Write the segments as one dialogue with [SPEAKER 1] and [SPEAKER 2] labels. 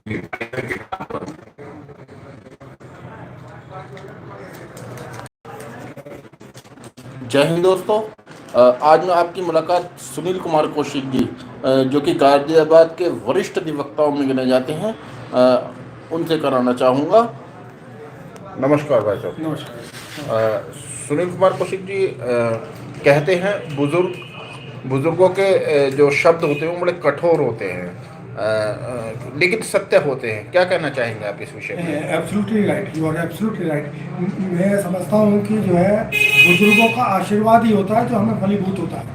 [SPEAKER 1] जय हिंद दोस्तों। आज मैं आपकी मुलाकात सुनील कुमार कौशिक जी, जो कि गाजियाबाद के वरिष्ठ अधिवक्ताओं में गिने जाते हैं, उनसे कराना चाहूँगा। नमस्कार भाई साहब।
[SPEAKER 2] नमस्कार।
[SPEAKER 1] सुनील कुमार कौशिक जी, कहते हैं बुजुर्गों के जो शब्द होते हैं वो बड़े कठोर होते हैं, लेकिन सत्य होते हैं। क्या कहना चाहेंगे आप इस विषय में?
[SPEAKER 2] Absolutely right, you are absolutely right. मैं समझता हूँ कि जो है बुजुर्गों का आशीर्वाद ही होता है जो हमें फलीभूत होता है।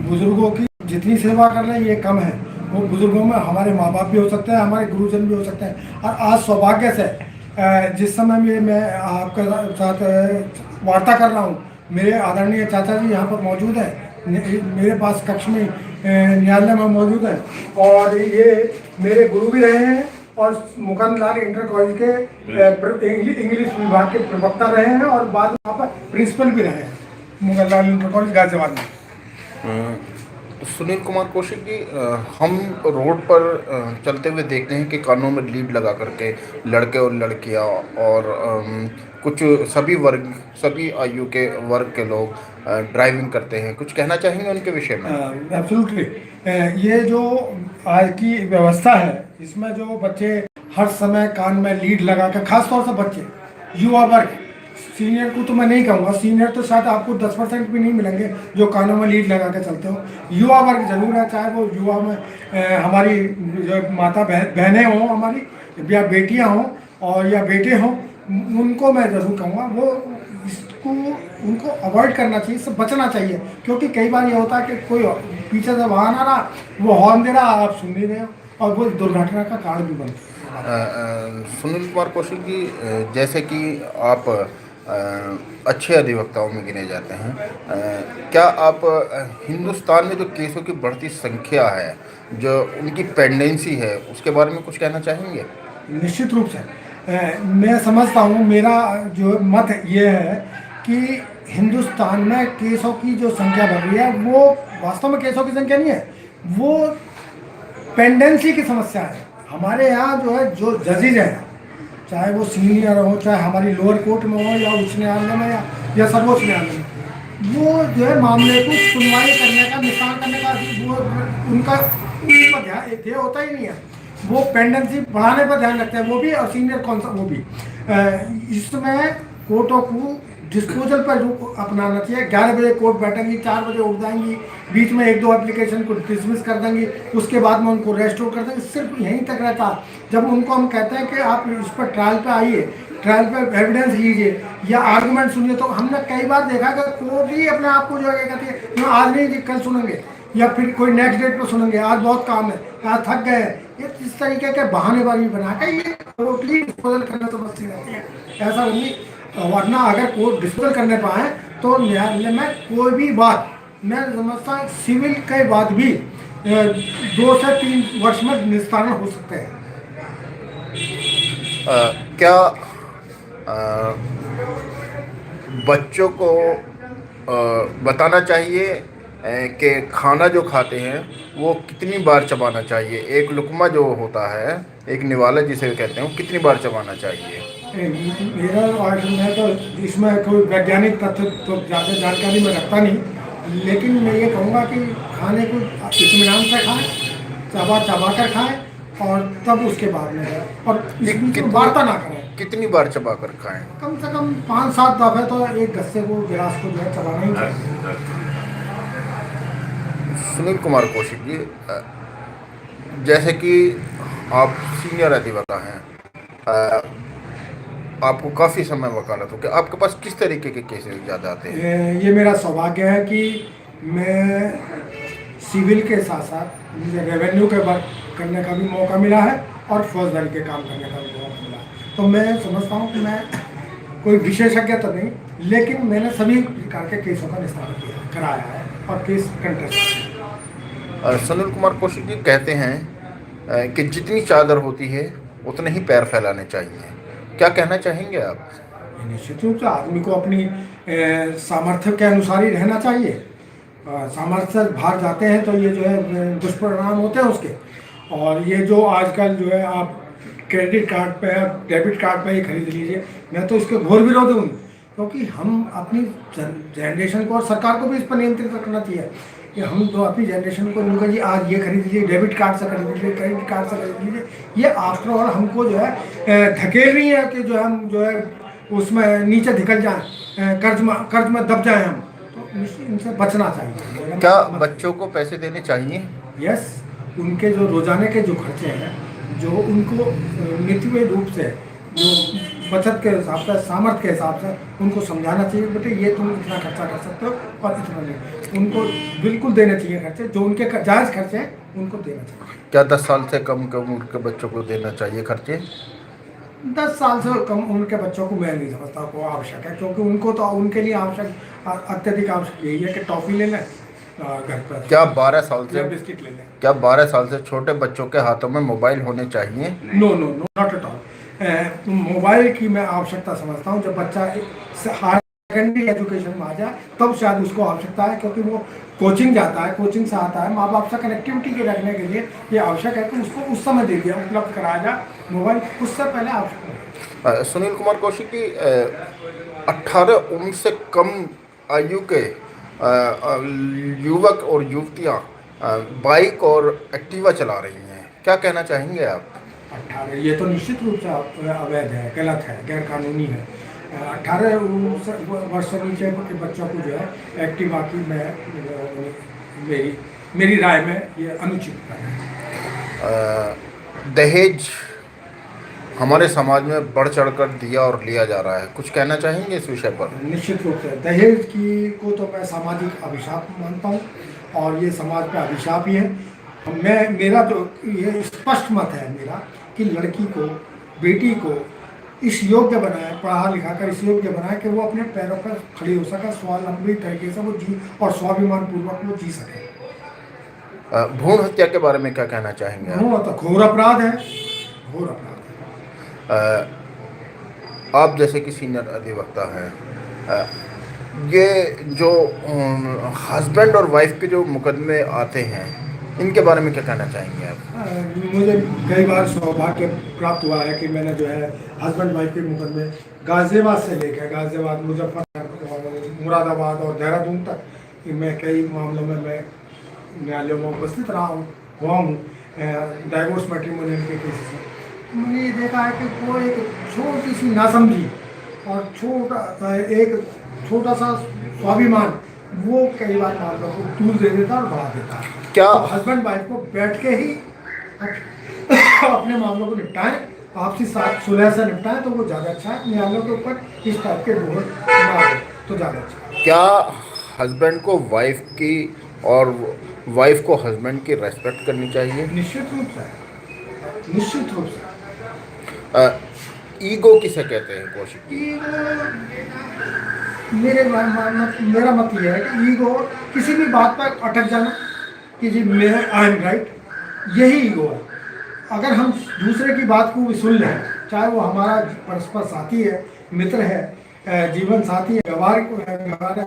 [SPEAKER 2] बुजुर्गों की जितनी सेवा कर लें ये कम है। वो बुजुर्गों में हमारे माँ बाप भी हो सकते हैं, हमारे गुरुजन भी हो सकते हैं। और आज सौभाग्य से जिस समय में मैं आपके साथ वार्ता कर रहा हूँ, मेरे आदरणीय चाचा जी यहाँ पर मौजूद हैं, मेरे पास कक्ष में न्यायालय में मौजूद है। और ये मेरे गुरु भी रहे हैं और मुकुंद लाल इंटर कॉलेज के इंग्लिश विभाग के प्रवक्ता रहे हैं और बाद में वहाँ पर प्रिंसिपल भी रहे हैं मुकुंद लाल इंटर कॉलेज गाजियाबाद में।
[SPEAKER 1] सुनील कुमार कौशिक जी, हम रोड पर चलते हुए देखते हैं कि कानों में लीड लगा करके लड़के और लड़कियां और कुछ सभी आयु के वर्ग के लोग ड्राइविंग करते हैं। कुछ कहना चाहेंगे उनके विषय में?
[SPEAKER 2] एब्सोल्युटली। ये जो आज की व्यवस्था है इसमें जो बच्चे हर समय कान में लीड लगा कर, खासतौर से बच्चे युवा वर्ग, सीनियर को तो मैं नहीं कहूँगा, सीनियर तो शायद आपको 10% भी नहीं मिलेंगे जो कानों में लीड लगा के चलते हो। युवा वर्ग जरूर है, चाहे वो युवा में हमारी जो माता बहनें हों हमारी, या बेटियां हों और या बेटे हों, उनको मैं जरूर कहूँगा वो इसको उनको अवॉइड करना चाहिए, इससे बचना चाहिए। क्योंकि कई बार ये होता है कि कोई पीछे से वाहन आ रहा, वो हॉर्न दे रहा, आप सुन नहीं रहे हो और वो दुर्घटना का कारण भी बनता है।
[SPEAKER 1] सुनील कुमार कौशिक जी, जैसे कि आप अच्छे अधिवक्ताओं में गिने जाते हैं, क्या आप हिंदुस्तान में जो केसों की बढ़ती संख्या है, जो उनकी पेंडेंसी है, उसके बारे में कुछ कहना चाहेंगे?
[SPEAKER 2] निश्चित रूप से मैं समझता हूँ, मेरा जो मत ये है कि हिंदुस्तान में केसों की जो संख्या बढ़ रही है वो वास्तव में केसों की संख्या नहीं है, वो पेंडेंसी की समस्या है। हमारे यहाँ जो है जो जजेज हैं, चाहे वो सीनियर हो, चाहे हमारी लोअर कोर्ट में हो या उच्च न्यायालय में या सर्वोच्च न्यायालय में, वो जो है मामले को सुनवाई करने का, निस्तारण करने का वो उनका ध्येय होता ही नहीं है। वो पेंडेंसी बढ़ाने पर ध्यान रखते हैं, वो भी, और सीनियर कौन सा वो भी। इसमें कोर्टों को डिस्पोजल पर अपनाना चाहिए। 11 बजे कोर्ट बैठेंगी, 4 बजे उठ जाएंगी, बीच में 1-2 एप्लीकेशन को डिसमिस कर देंगी, उसके बाद में उनको रेस्टोर कर देंगे। सिर्फ यहीं तक रहता। जब उनको हम कहते हैं कि आप इस पर ट्रायल पे आइए, ट्रायल पे एविडेंस लीजिए या आर्गूमेंट सुनिए, तो हमने कई बार देखा कि कोर्ट ही अपने आप को जो है कहती है आज नहीं कल सुनेंगे, या फिर कोई नेक्स्ट डेट पर सुनेंगे, आज बहुत काम है, आज थक गए। ये इस तरीके के बहानेबाजी बना के ये टोटली डिस्पोजल करने तो बचती रहती है। ऐसा नहीं, वरना अगर कोर्ट डिस्पोजल करने पाए तो न्यायालय में कोई भी बात, मैं समझता हूँ सिविल के बाद भी 2 से 3 वर्ष में निस्तारण हो सकते हैं।
[SPEAKER 1] क्या बच्चों को बताना चाहिए कि खाना जो खाते हैं वो कितनी बार चबाना चाहिए? एक लुकमा जो होता है, एक निवाला जिसे कहते हैं, वो कितनी बार चबाना चाहिए?
[SPEAKER 2] मेरा मैं तो इसमें कोई वैज्ञानिक तथ्य तो ज़्यादा जानकारी में रखता नहीं, लेकिन मैं ये कहूँगा कि खाने को इत्मीनान से खाएं, चबा कर खाएं और तब उसके बाद में है, और इसमें वार्ता ना करें।
[SPEAKER 1] कितनी बार चबा कर खाएं?
[SPEAKER 2] कम से कम 5-7 दफे तो एक गस्से को, गिलास को जो है चबाना ही चाहिए।
[SPEAKER 1] सुनील कुमार कौशिक जी, जैसे कि आप सीनियर अधिवक्ता हैं, आपको काफ़ी समय वकालत हो गया, आपके पास किस तरीके के केसेस ज़्यादा आते हैं?
[SPEAKER 2] ये मेरा सौभाग्य है कि मैं सिविल के साथ साथ मुझे रेवेन्यू के वर्क करने का भी मौका मिला है और फौजदारी के काम करने का भी मौका मिला है। तो मैं समझता हूँ कि मैं कोई विशेषज्ञ तो नहीं, लेकिन मैंने सभी प्रकार के केसों का निस्तारण कराया है और केस कंटेस्ट।
[SPEAKER 1] सुनील कुमार कौशिक जी कहते हैं कि जितनी चादर होती है उतने ही पैर फैलाने चाहिए। क्या कहना चाहेंगे आप?
[SPEAKER 2] निश्चित रूप से आदमी को अपनी सामर्थ्य के अनुसार ही रहना चाहिए। सामर्थ्य बाहर जाते हैं तो ये जो है दुष्परिणाम होते हैं उसके। और ये जो आजकल जो है आप क्रेडिट कार्ड पे या डेबिट कार्ड पे ही खरीद लीजिए। मैं तो इसके घोर विरोध हूँ, क्योंकि हम अपनी जनरेशन को और सरकार को भी इस पर नियंत्रित रखना चाहिए कि हम तो अपनी जनरेशन को उनका जी आज ये खरीद लीजिए, डेबिट कार्ड से खरीद लीजिए, क्रेडिट कार्ड से खरीद लीजिए। ये आफ्टर ऑल हमको जो है धकेल रही है कि जो है हम जो है उसमें नीचे धिकल जाएं, कर्ज में दब जाएं हम। तो इनसे बचना चाहिए।
[SPEAKER 1] क्या बच्चों को पैसे देने चाहिए?
[SPEAKER 2] यस, उनके जो रोजाने के जो खर्चे हैं, जो उनको नित्य रूप से जो बचत के हिसाब से, सामर्थ्य के हिसाब से उनको समझाना चाहिए, बेटे ये तुम इतना खर्चा कर सकते हो और इतना नहीं। उनको बिल्कुल देने चाहिए खर्चे, जो उनके जायज़ खर्चे हैं उनको देना चाहिए।
[SPEAKER 1] क्या 10 साल से कम उम्र के बच्चों को देना चाहिए खर्चे?
[SPEAKER 2] 10 साल से कम उम्र के बच्चों को मैं नहीं समझता को आवश्यक है, क्योंकि उनको तो उनके लिए आवश्यक अत्यधिक आवश्यक यही है कि टॉफ़ी ले लें घर पर,
[SPEAKER 1] क्या 12 साल से
[SPEAKER 2] बिस्किट ले लें।
[SPEAKER 1] क्या 12 साल से छोटे बच्चों के हाथों में मोबाइल होने चाहिए?
[SPEAKER 2] No no no, not at all. Mobile की मैं आवश्यकता समझता हूँ जब बच्चा हायर सेकेंडरी एजुकेशन में आ जाए, तब शायद उसको आवश्यकता है, क्योंकि वो कोचिंग जाता है, कोचिंग से आता है, माँ बाप से कनेक्टिविटी के रखने के लिए ये आवश्यक है कि उसको उस समय दे दिया, उपलब्ध कराया जाए मोबाइल, उससे पहले आवश्यक है।
[SPEAKER 1] सुनील कुमार कौशिक की 18 उम्र से कम आयु के युवक और युवतियां बाइक और एक्टिवा चला रही हैं, क्या कहना चाहेंगे आप?
[SPEAKER 2] 18, ये तो निश्चित रूप से अवैध है, गलत है, गैर कानूनी है। 18 वर्ष से नीचे के बच्चों को जो है एक्टिवा की मेरी राय में ये अनुचित है।
[SPEAKER 1] दहेज हमारे समाज में बढ़ चढ़कर दिया और लिया जा रहा है, कुछ कहना चाहेंगे इस विषय पर?
[SPEAKER 2] निश्चित रूप से दहेज की को तो मैं सामाजिक अभिशाप मानता हूँ, और ये समाज का अभिशाप ही है। मेरा तो ये स्पष्ट मत है मेरा कि लड़की को, बेटी को इस योग्य बनाए, पढ़ा लिखा कर इस योग्य बनाए कि वो अपने पैरों पर खड़ी हो सके, स्वावलंबी तरीके से वो जी और स्वाभिमान पूर्वक वो जी सके।
[SPEAKER 1] भ्रूण हत्या के बारे में क्या कहना चाहेंगे?
[SPEAKER 2] भ्रूण तो घोर अपराध है, घोर अपराध है।
[SPEAKER 1] आप जैसे कि सीनियर अधिवक्ता हैं, ये जो हस्बैंड और वाइफ के जो मुकदमे आते हैं, इनके बारे में क्या कहना चाहेंगे आप?
[SPEAKER 2] मुझे कई बार सौभाग्य प्राप्त हुआ है कि मैंने जो है हस्बैंड वाइफ के मुकदमे गाजियाबाद से लेकर गाजियाबाद, मुजफ्फरनगर, मुरादाबाद और देहरादून तक, मैं कई मामलों में मैं न्यायालयों में उपस्थित रहा हुआ हूँ डाइवोर्स मैट्रिमोनियल के केसेस में। मैंने ये देखा है कि वो एक छोटी सी नासमझी और एक छोटा सा स्वाभिमान वो कई बार मामलों को तूल दे देता और बढ़ा देता है।
[SPEAKER 1] क्या
[SPEAKER 2] तो हस्बैंड वाइफ को बैठ के ही अपने मामलों को निपटाएं, आपसी साथ सुलह से निपटाएं, तो वो ज़्यादा अच्छा है। न्यायालयों के ऊपर इस टाइप के बोझ ना हो तो ज़्यादा अच्छा है।
[SPEAKER 1] क्या हस्बैंड को वाइफ की और वाइफ को हस्बैंड की रेस्पेक्ट करनी चाहिए?
[SPEAKER 2] निश्चित रूप से, निश्चित रूप से।
[SPEAKER 1] ईगो किसे कहते हैं कौशिक?
[SPEAKER 2] मेरा मत ये है कि ईगो किसी भी बात पर अटक जाना कि जी मैं आई एम राइट, यही ईगो है। अगर हम दूसरे की बात को भी सुन लें, चाहे वो हमारा परस्पर साथी है, मित्र है, जीवन साथी है, हमारा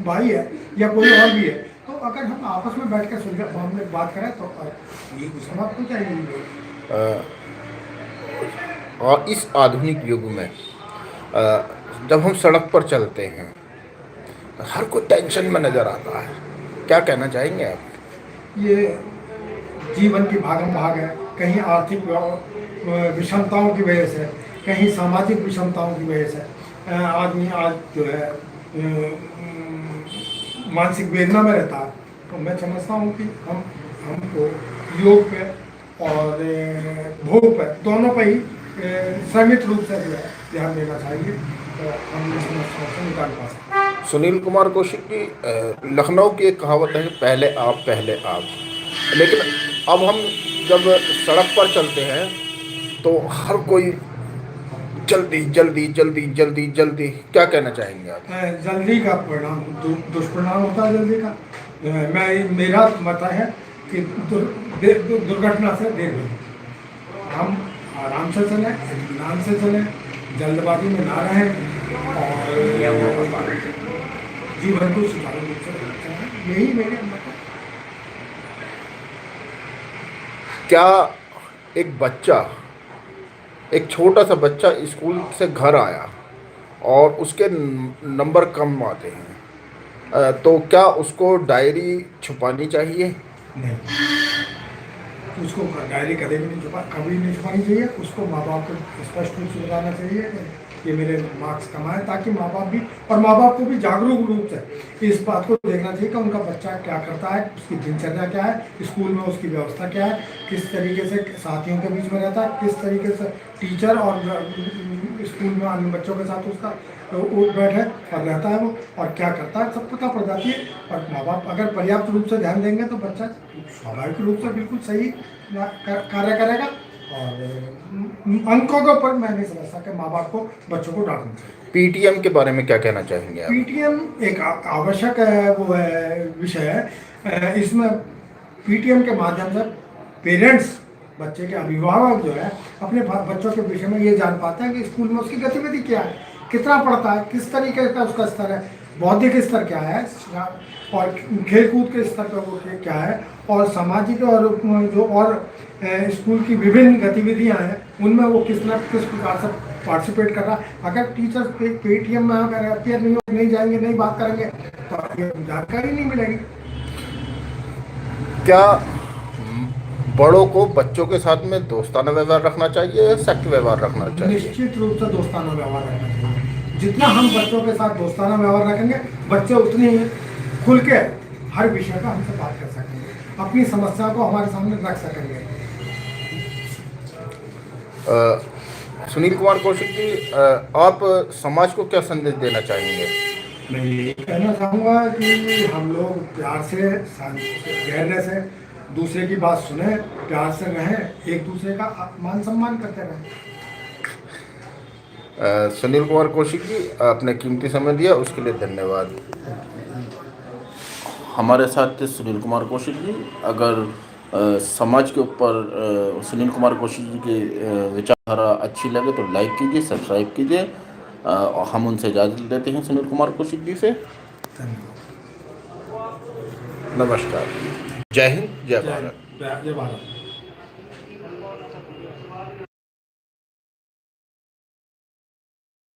[SPEAKER 2] भाई है या कोई और भी है, तो अगर हम आपस में बैठ कर सुन बात करें तो ये समाप्त हो जाएगी।
[SPEAKER 1] और इस आधुनिक युग में जब हम सड़क पर चलते हैं, हर कोई टेंशन में नज़र आता है, क्या कहना चाहेंगे आप?
[SPEAKER 2] ये जीवन की भागम भाग है, कहीं आर्थिक विषमताओं की वजह से, कहीं सामाजिक विषमताओं की वजह से आदमी आज जो है मानसिक वेदना में रहता है। तो मैं समझता हूँ कि हमको योग पे और भोग पे, दोनों पे ही संयमित रूप से जो है ध्यान देना चाहिए, तो हम इस समस्या से निकाल पा सकते।
[SPEAKER 1] सुनील कुमार कौशिक की लखनऊ की एक कहावत है कि पहले आप, लेकिन अब हम जब सड़क पर चलते हैं तो हर कोई जल्दी जल्दी जल्दी जल्दी जल्दी, क्या कहना चाहेंगे आप?
[SPEAKER 2] जल्दी का परिणाम दुष्परिणाम होता है जल्दी का। मेरा मत है कि दुर्घटना से देर नहीं, हम आराम से चलें, इत्मीनान से चलें, जल्दबाजी में ना रहें और जीवन को सुचारू रूप से रखना चाहिए, यही मेरे मत है।
[SPEAKER 1] क्या एक बच्चा एक छोटा सा बच्चा स्कूल से घर आया और उसके नंबर कम आते हैं, तो क्या उसको डायरी छुपानी चाहिए?
[SPEAKER 2] नहीं, उसको डायरी कभी नहीं छुपानी चाहिए। उसको माँ बाप को स्पष्ट रूप से बताना चाहिए कि ये मेरे मार्क्स कम आए, ताकि माँ बाप भी, और माँ बाप को भी जागरूक रूप से इस बात को देखना चाहिए कि उनका बच्चा क्या करता है, उसकी दिनचर्या क्या है, स्कूल में उसकी व्यवस्था क्या है, किस तरीके से साथियों के बीच में रहता है, किस तरीके से टीचर और स्कूल में अन्य बच्चों के साथ उसका उठ बैठ है और रहता है वो, और क्या करता है, सब पता पड़ जाती है। और माँ बाप अगर पर्याप्त रूप से ध्यान देंगे तो बच्चा स्वाभाविक रूप से बिल्कुल सही कार्य करेगा। और अंकों के ऊपर मैं नहीं समझता कि माँ बाप को बच्चों को डांटना चाहिए।
[SPEAKER 1] पीटीएम के बारे में क्या कहना चाहेंगे आप?
[SPEAKER 2] पीटीएम एक आवश्यक वो है विषय है। इसमें पीटीएम के माध्यम से पेरेंट्स, बच्चे के अभिभावक जो है, अपने बच्चों के विषय में ये जान पाते हैं कि स्कूल में उसकी गतिविधि क्या है, कितना पढ़ता है, किस तरीके का उसका स्तर है, बौद्धिक स्तर क्या है, और खेल कूद के स्तर पर वो क्या है, और सामाजिक और जो और स्कूल की विभिन्न गतिविधियां हैं उनमें वो किस प्रकार से पार्टिसिपेट कर रहा है। अगर टीचर पेटीएम में अगर अपियर नहीं जाएंगे, नहीं बात करेंगे, तो ये जानकारी नहीं मिलेगी।
[SPEAKER 1] क्या बड़ों को बच्चों के साथ में दोस्ताना व्यवहार रखना चाहिए या सख्त व्यवहार रखना चाहिए?
[SPEAKER 2] निश्चित रूप से दोस्ताना व्यवहार रखना चाहिए। जितना हम बच्चों के साथ दोस्ताना व्यवहार रखेंगे, बच्चे उतनी ही खुल के हर विषय का हमसे बात कर सकेंगे, अपनी समस्या को हमारे सामने रख सकेंगे।
[SPEAKER 1] सुनील कुमार कौशिक जी, आप समाज को क्या संदेश देना चाहेंगे?
[SPEAKER 2] मैं ये कहना चाहूँगा कि हम लोग प्यार से, गहरे से दूसरे की बात सुने, प्यार से रहें, एक दूसरे का मान सम्मान करते रहें।
[SPEAKER 1] सुनील कुमार कौशिक जी, आपने कीमती समय दिया, उसके लिए धन्यवाद। हमारे साथ थे सुनील कुमार कौशिक जी। अगर समाज के ऊपर सुनील कुमार कौशिक जी की विचारधारा अच्छी लगे तो लाइक कीजिए, सब्सक्राइब कीजिए। और हम उनसे इजाज़त लेते हैं, सुनील कुमार कौशिक जी से।
[SPEAKER 2] धन्यवाद।
[SPEAKER 1] नमस्कार। जय हिंद, जय भारत।
[SPEAKER 2] जय भारत।